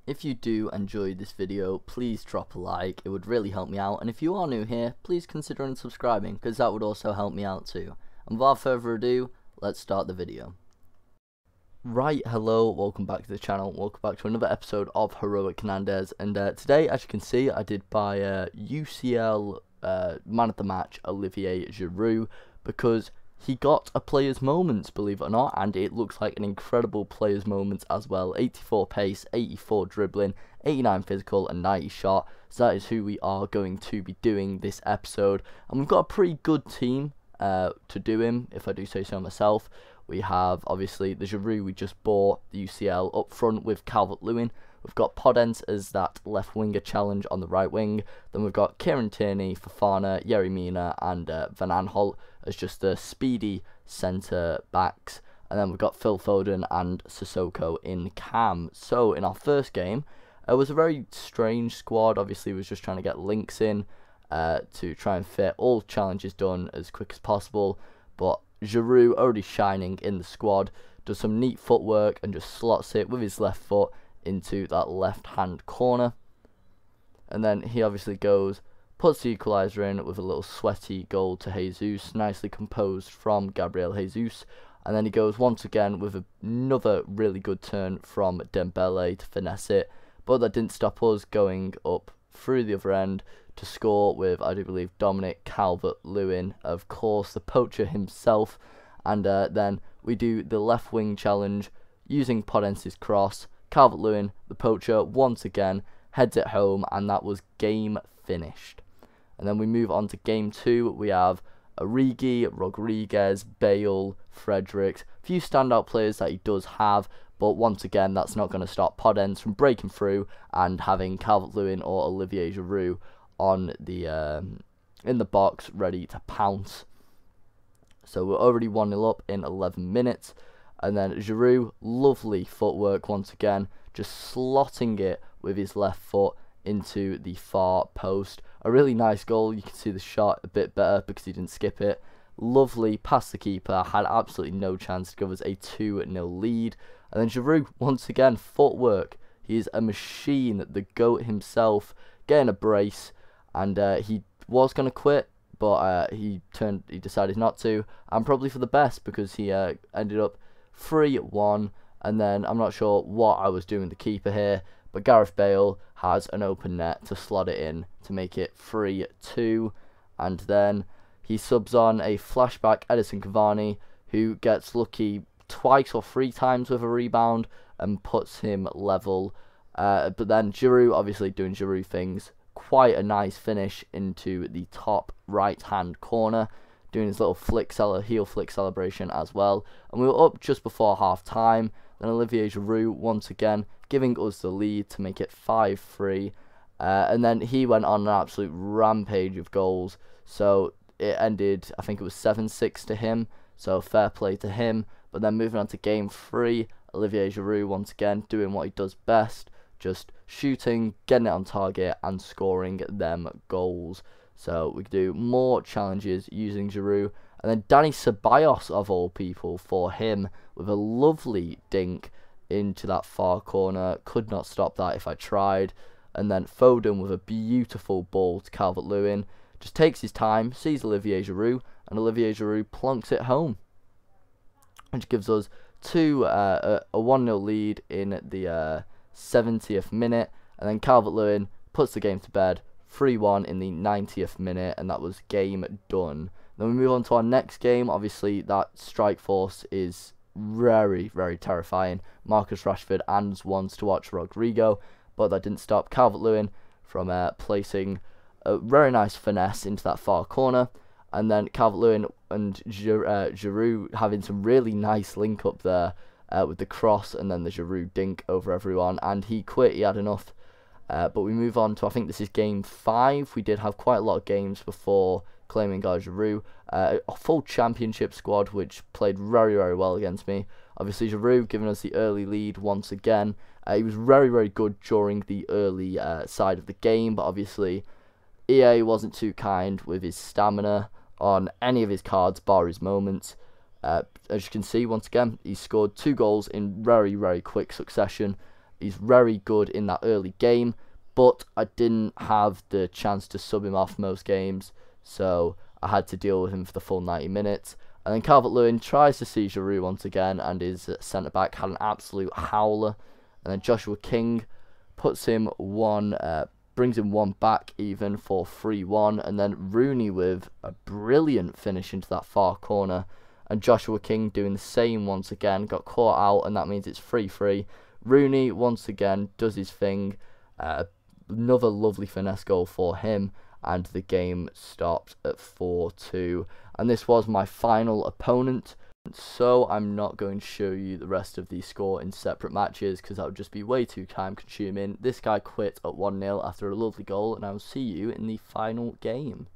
If you do enjoy this video, please drop a like, it would really help me out, and if you are new here, please consider subscribing, because that would also help me out too. And without further ado, let's start the video. Right, hello, welcome back to the channel, welcome back to another episode of Heroic Hernandez, and today, as you can see, I did buy UCL Man of the Match, Olivier Giroud, because he got a player's moments, believe it or not, and it looks like an incredible player's moments as well. 84 pace, 84 dribbling, 89 physical, and 90 shot. So that is who we are going to be doing this episode. And we've got a pretty good team to do him, if I do say so myself. We have, obviously, the Giroud we just bought, the UCL, up front with Calvert-Lewin. We've got Podence as that left winger challenge on the right wing. Then we've got Kieran Tierney, Fofana, Yerry Mina, and Van Aanholt as just the speedy centre backs. And then we've got Phil Foden and Sissoko in cam. So in our first game, it was a very strange squad. Obviously, we was just trying to get links in to try and fit all challenges done as quick as possible. But Giroud, already shining in the squad, does some neat footwork and just slots it with his left foot into that left hand corner, and then he obviously goes, puts the equaliser in with a little sweaty goal to Jesus, nicely composed from Gabriel Jesus, and then he goes once again with another really good turn from Dembele to finesse it, but that didn't stop us going up through the other end to score with, I do believe, Dominic Calvert-Lewin, of course, the poacher himself, and then we do the left wing challenge using Podence's cross. Calvert-Lewin, the poacher, once again heads it home, and that was game finished. And then we move on to game 2. We have Origi, Rodriguez, Bale, Fredericks, a few standout players that he does have, but once again that's not going to stop Podence from breaking through and having Calvert-Lewin or Olivier Giroud on the in the box ready to pounce. So we're already 1-0 up in 11 minutes. And then Giroud, lovely footwork once again, just slotting it with his left foot into the far post. A really nice goal. You can see the shot a bit better because he didn't skip it. Lovely past the keeper, had absolutely no chance to give us a 2-0 lead. And then Giroud, once again, footwork. He is a machine, the GOAT himself, getting a brace. And he was going to quit, but he decided not to. And probably for the best, because he ended up 3-1, and then I'm not sure what I was doing the keeper here, but Gareth Bale has an open net to slot it in to make it 3-2, and then he subs on a flashback Edison Cavani, who gets lucky twice or 3 times with a rebound and puts him level, but then Giroud, obviously doing Giroud things, quite a nice finish into the top right hand corner, doing his little heel flick celebration as well. And we were up just before half time. Then Olivier Giroud once again giving us the lead to make it 5-3. And then he went on an absolute rampage of goals. So it ended, I think it was 7-6 to him. So fair play to him. But then moving on to game 3, Olivier Giroud once again doing what he does best. Just shooting, getting it on target and scoring them goals. So we could do more challenges using Giroud. And then Danny Ceballos, of all people, for him with a lovely dink into that far corner. Could not stop that if I tried. And then Foden with a beautiful ball to Calvert-Lewin. Just takes his time, sees Olivier Giroud, and Olivier Giroud plonks it home. Which gives us a 1-0 lead in the 70th minute. And then Calvert-Lewin puts the game to bed. 3-1 in the 90th minute, and that was game done. Then we move on to our next game. Obviously, that strike force is very, very terrifying. Marcus Rashford and wants to watch Rodrigo, but that didn't stop Calvert-Lewin from placing a very nice finesse into that far corner. And then Calvert-Lewin and Giroud having some really nice link up there with the cross, and then the Giroud dink over everyone. And he quit, he had enough. But we move on to, I think this is game 5. We did have quite a lot of games before claiming Giroud. A full championship squad, which played very, very well against me. Obviously, Giroud giving us the early lead once again. He was very, very good during the early side of the game, but obviously EA wasn't too kind with his stamina on any of his cards, bar his moments. As you can see, once again, he scored 2 goals in very, very quick succession. He's very good in that early game, but I didn't have the chance to sub him off most games, so I had to deal with him for the full 90 minutes. And then Calvert-Lewin tries to see Giroud once again, and his centre-back had an absolute howler. And then Joshua King puts him brings him one back even for 3-1. And then Rooney with a brilliant finish into that far corner. And Joshua King doing the same once again, got caught out, and that means it's 3-3. Rooney once again does his thing. Another lovely finesse goal for him, and the game stopped at 4-2. And this was my final opponent, so I'm not going to show you the rest of the score in separate matches because that would just be way too time consuming. This guy quit at 1-0 after a lovely goal, and I will see you in the final game.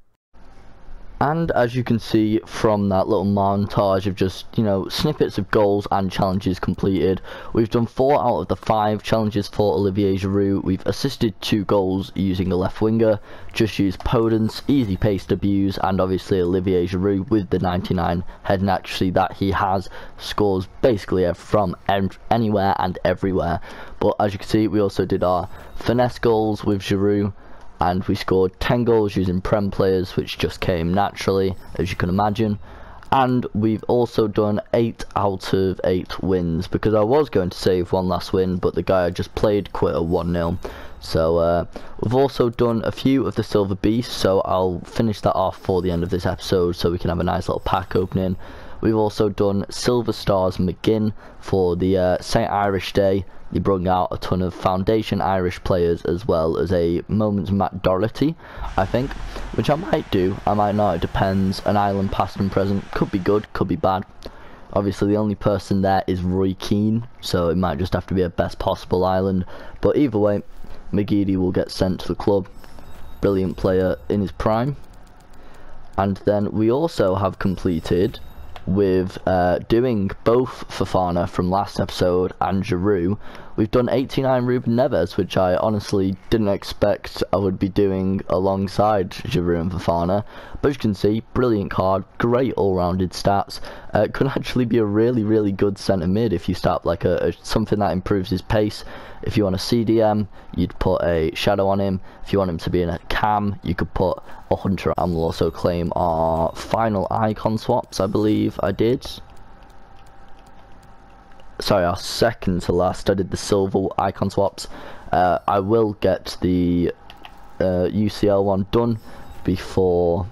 And as you can see from that little montage of just, snippets of goals and challenges completed, we've done 4 out of the 5 challenges for Olivier Giroud. We've assisted 2 goals using a left winger, just used Podence, easy pace to abuse, and obviously Olivier Giroud with the 99 heading accuracy that he has, scores basically from anywhere and everywhere. But as you can see, we also did our finesse goals with Giroud, and we scored 10 goals using Prem players, which just came naturally, as you can imagine. And we've also done 8 out of 8 wins, because I was going to save one last win, but the guy I just played quit at 1-0. So we've also done a few of the Silver Beasts, so I'll finish that off for the end of this episode so we can have a nice little pack opening. We've also done Silver Stars McGinn for the St. Irish Day. They brought out a ton of Foundation Irish players, as well as a Moments Matt Doherty, I think, which I might do, I might not, it depends. An island past and present, could be good, could be bad. Obviously the only person there is Roy Keane, so it might just have to be a best possible island. But either way, McGeady will get sent to the club. Brilliant player in his prime. And then we also have completed with doing both Fofana from last episode and Giroud. We've done 89 Ruben Neves, which I honestly didn't expect I would be doing alongside Giroud and Fofana. But as you can see, brilliant card, great all-rounded stats. Could actually be a really good centre mid if you start like something that improves his pace. If you want a CDM, you'd put a Shadow on him. If you want him to be in a cam, you could put a Hunter. And we'll also claim our final icon swaps, I believe I did. Sorry, our second to last. I did the silver icon swaps. I will get the UCL one done before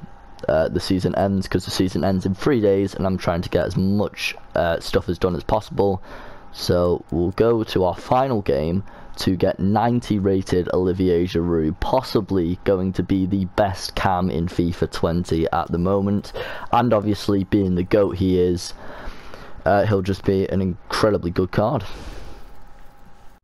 the season ends, because the season ends in 3 days, and I'm trying to get as much stuff as done as possible. So we'll go to our final game to get 90 rated Olivier Giroud, possibly going to be the best cam in FIFA 20 at the moment, and obviously being the GOAT he is, he'll just be an incredibly good card.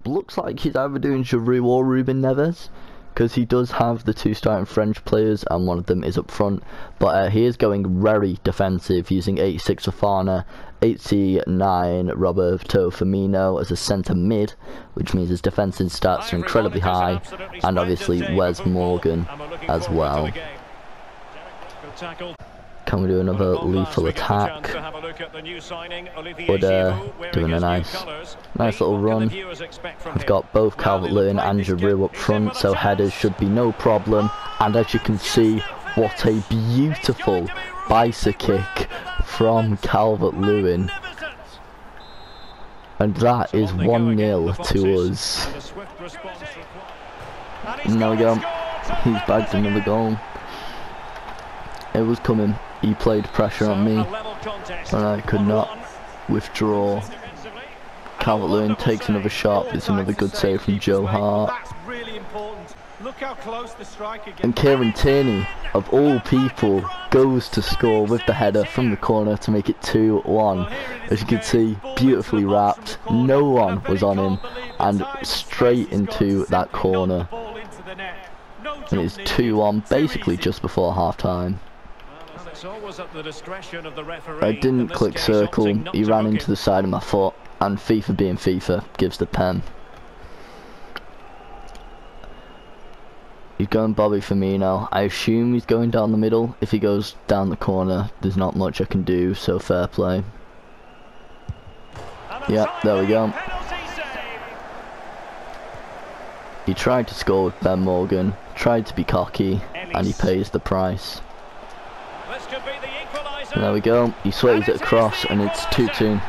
Looks like he's either doing Giroud or Ruben Neves, because he does have the 2 starting French players and one of them is up front, but he is going very defensive, using 86 Fofana, 89 Roberto Firmino as a centre mid, which means his defensive stats are incredibly high, and obviously Wes Morgan as well. Can we do another lethal attack? We're doing a nice little run. We've got both Calvert-Lewin and Giroud up front, so headers should be no problem. And as you can see, what a beautiful bicycle kick from Calvert-Lewin. And that is 1-0 to us. And there we go. He's bagged another goal. It was coming. He played pressure on me, and I could not withdraw. Calvert-Lewin takes another shot. It's another good save from Joe Hart. And Kieran Tierney, of all people, goes to score with the header from the corner to make it 2-1. As you can see, beautifully wrapped. No one was on him, and straight into that corner. And it's 2-1, basically just before half time. I didn't click circle, he ran into the side of my foot, and FIFA being FIFA gives the pen. He's going Bobby Firmino. I assume he's going down the middle. If he goes down the corner, there's not much I can do, so fair play. Yeah, there we go. He tried to score with Ben Morgan, tried to be cocky, and he pays the price. And there we go, he sways it across and it's 2-2.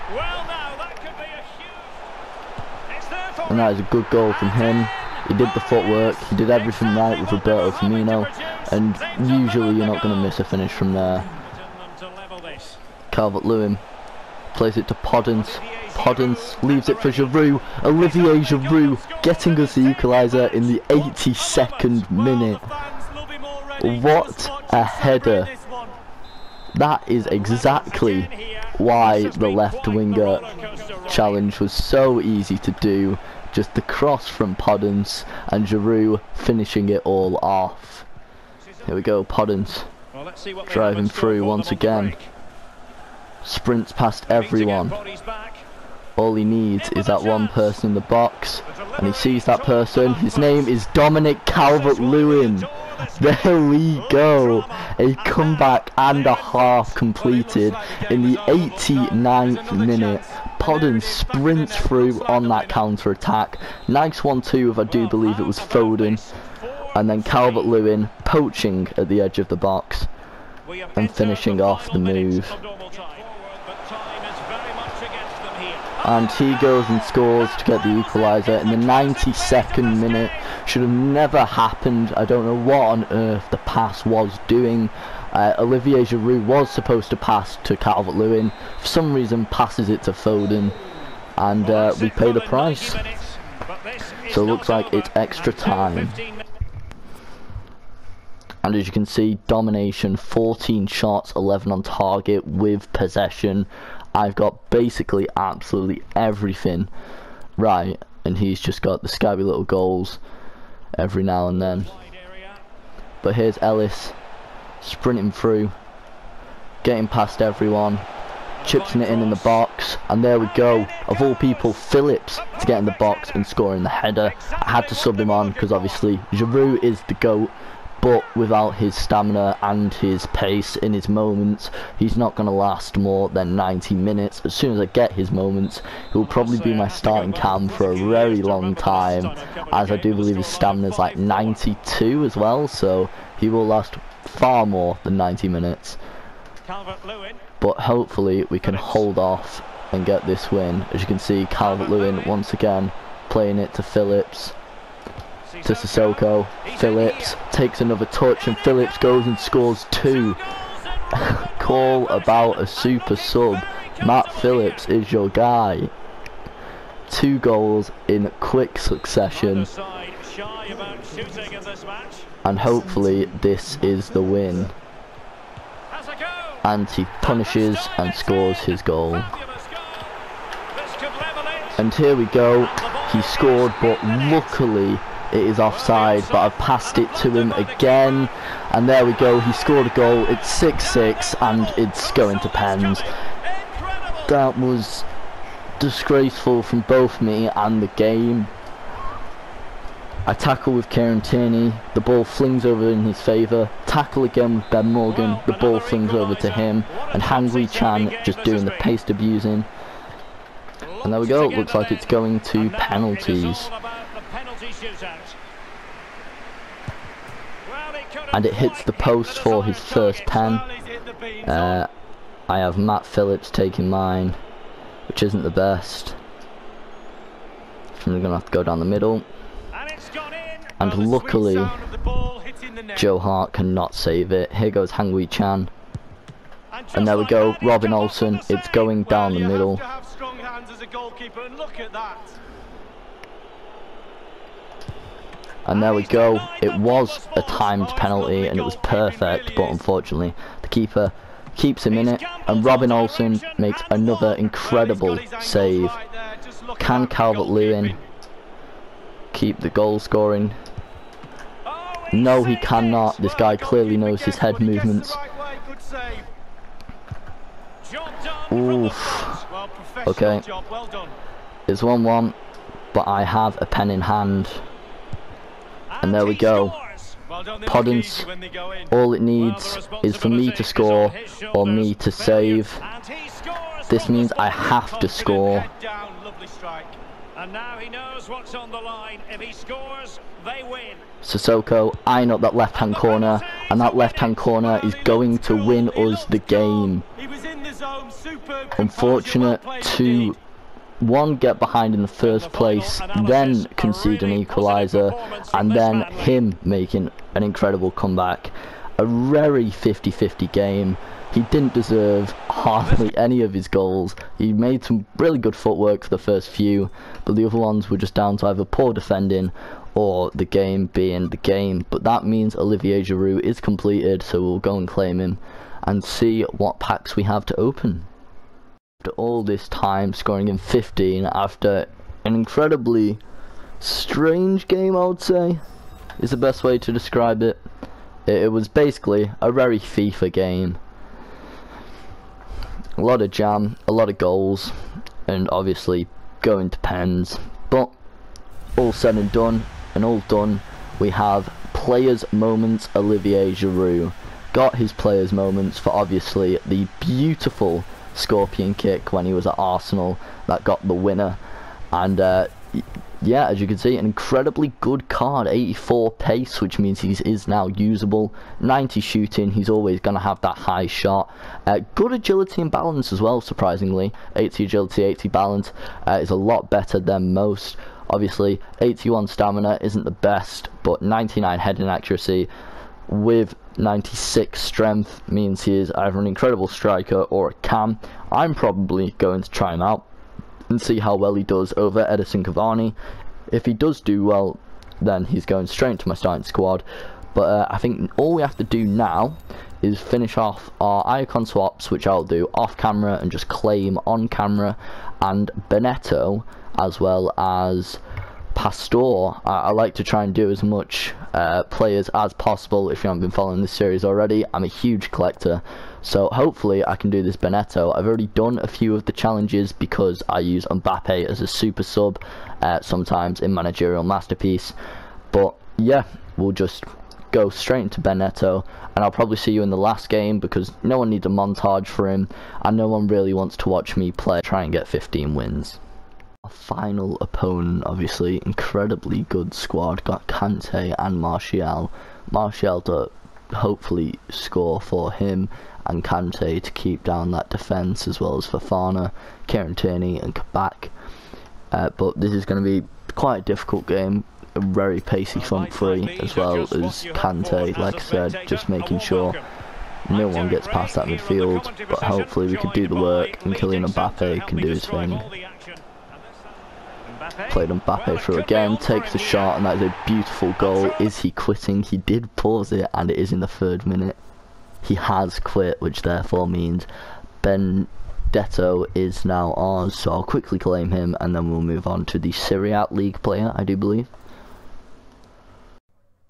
And that is a good goal from him. He did the footwork, he did everything right with Roberto Firmino, and usually you're not going to miss a finish from there. Calvert-Lewin plays it to Podence. Podence leaves it for Giroud. Olivier Giroud getting us the equaliser in the 82nd minute. What a header. That is exactly why the left winger challenge was so easy to do. Just the cross from Podence and Giroud finishing it all off. Here we go, Podence driving through once again. Sprints past everyone. All he needs is that one person in the box, and he sees that person. His name is Dominic Calvert-Lewin. There we go. A comeback and a half completed in the 89th minute. Podence sprints through on that counter attack. Nice 1-2 if I do believe it was Foden. And then Calvert-Lewin poaching at the edge of the box and finishing off the move. And he goes and scores to get the equaliser in the 92nd minute. Should have never happened. I don't know what on earth the pass was doing. Olivier Giroud was supposed to pass to Calvert-Lewin. For some reason passes it to Foden. And we pay the price. So it looks like it's extra time. And as you can see, domination, 14 shots, 11 on target with possession. I've got basically absolutely everything right, and he's just got the scabby little goals every now and then. But here's Ellis sprinting through, getting past everyone, chipping it in the box, and there we go. Of all people, Phillips to get in the box and scoring the header. I had to sub him on because obviously Giroud is the GOAT. But without his stamina and his pace in his moments, he's not going to last more than 90 minutes. As soon as I get his moments, he will probably be my starting cam for a very long time, as I do believe his stamina is like 92 as well, so he will last far more than 90 minutes. But hopefully we can hold off and get this win. As you can see, Calvert-Lewin once again playing it to Phillips. To Sissoko. Phillips takes another touch and Phillips goes and scores 2. Call about a super sub. Matt Phillips is your guy. 2 goals in quick succession. And hopefully this is the win. And he punishes and scores his goal. And here we go. He scored, but luckily it is offside, but I've passed it to him again, and there we go, he scored a goal. It's 6-6 and it's going to pens. That was disgraceful from both me and the game. I tackle with Kieran Tierney, the ball flings over in his favour. Tackle again with Ben Morgan, the ball flings over to him, and Hangwei Chan just doing the pace abusing. And there we go, it looks like it's going to penalties. And it hits the post for his first pen. I have Matt Phillips taking mine, which isn't the best. So I'm going to have to go down the middle. And luckily, Joe Hart cannot save it. Here goes Hangwei Chan. And there we go, Robin Olsen. It's going down the middle. And there we go, it was a timed penalty and it was perfect, but unfortunately the keeper keeps him in it, and Robin Olsen makes another incredible save. Can Calvert-Lewin keep the goal scoring? No, he cannot. This guy clearly knows his head movements. Oof. Okay, it's 1-1, but I have a pen in hand. And there we go. Podence, all it needs is for me to score or me to save. This means I have to score. And now he knows what's on the line. If he scores, they win. Sissoko eyeing up that left-hand corner, and that left-hand corner is going to win us the game. Unfortunate to get behind in the first place, then concede an equaliser, and then him making an incredible comeback. A very 50-50 game. He didn't deserve hardly any of his goals. He made some really good footwork for the first few, but the other ones were just down to either poor defending or the game being the game. But that means Olivier Giroud is completed, so we'll go and claim him and see what packs we have to open. After all this time, scoring in 15 after an incredibly strange game, I would say, is the best way to describe it. It was basically a very FIFA game. A lot of jam, a lot of goals, and obviously going to pens. But all said and done, we have players' moments. Olivier Giroud got his players' moments for obviously the beautiful scorpion kick when he was at Arsenal that got the winner, and yeah, as you can see, an incredibly good card. 84 pace, which means he is now usable. 90 shooting, he's always going to have that high shot. Good agility and balance as well, surprisingly. 80 agility, 80 balance is a lot better than most. Obviously, 81 stamina isn't the best, but 99 heading accuracy with 96 strength means he is either an incredible striker or a cam. I'm probably going to try him out and see how well he does over Edison Cavani. If he does do well, then he's going straight into my starting squad. But I think all we have to do now is finish off our icon swaps, which I'll do off camera and just claim on camera, and Benetto as well as Pastor. I like to try and do as much players as possible. If you haven't been following this series already, I'm a huge collector, so hopefully I can do this Benetto. I've already done a few of the challenges because I use Mbappe as a super sub sometimes in Managerial Masterpiece. But yeah, we'll just go straight into Benetto, and I'll probably see you in the last game because no one needs a montage for him, and no one really wants to watch me play try and get 15 wins. Final opponent, obviously incredibly good squad, got Kante and Martial to hopefully score for him, and Kante to keep down that defence, as well as Fofana, Kieran Tierney and Kabak. But this is going to be quite a difficult game, a very pacey front three, as well as Kante, like I said, just making sure no one gets past that midfield, but hopefully we can do the work and Kylian Mbappe can do his thing. Played Mbappe through again, takes the shot, and that is a beautiful goal. Is he quitting? He did pause it, and it is in the 3rd minute. He has quit, which therefore means Benedetto is now ours, so I'll quickly claim him, and then we'll move on to the Serie A League player, I do believe.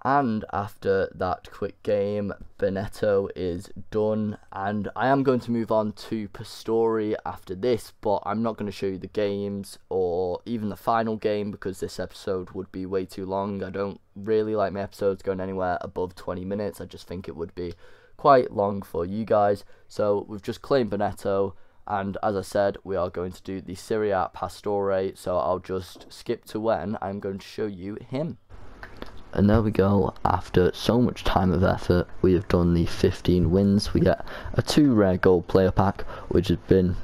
And after that quick game, Benetto is done, and I am going to move on to Pastore after this, but I'm not going to show you the games or even the final game because this episode would be way too long. I don't really like my episodes going anywhere above 20 minutes. I just think it would be quite long for you guys. So we've just claimed Benetto, and as I said, we are going to do the Serie A Pastore, so I'll just skip to when I'm going to show you him. And there we go. After so much time of effort, we have done the 15 wins. We get a 2 rare gold player pack, which has been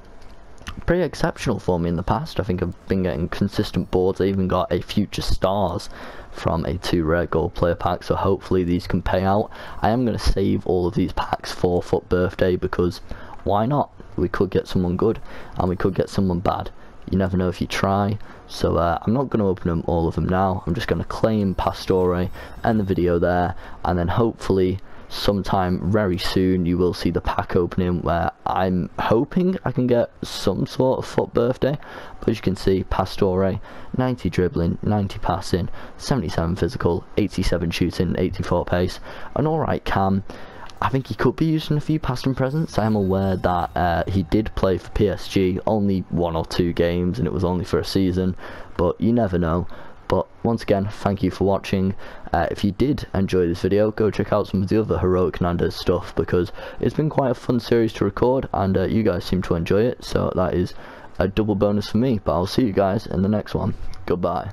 pretty exceptional for me in the past. I think I've been getting consistent boards. I even got a future stars from a 2 rare gold player pack, so hopefully these can pay out. I am going to save all of these packs for FUT birthday because why not? We could get someone good and we could get someone bad. You never know if you try. So I'm not going to open them all of them now. I'm just going to claim Pastore, end the video there, and then hopefully sometime very soon you will see the pack opening where I'm hoping I can get some sort of FUT birthday. But as you can see, Pastore, 90 dribbling, 90 passing, 77 physical, 87 shooting, 84 pace, an alright cam. I think he could be used in a few past and presents. I am aware that he did play for PSG, only 1 or 2 games, and it was only for a season, but you never know. But once again, thank you for watching. If you did enjoy this video, go check out some of the other Heroic Hernandez stuff, because it's been quite a fun series to record, and you guys seem to enjoy it, so that is a double bonus for me. But I'll see you guys in the next one. Goodbye.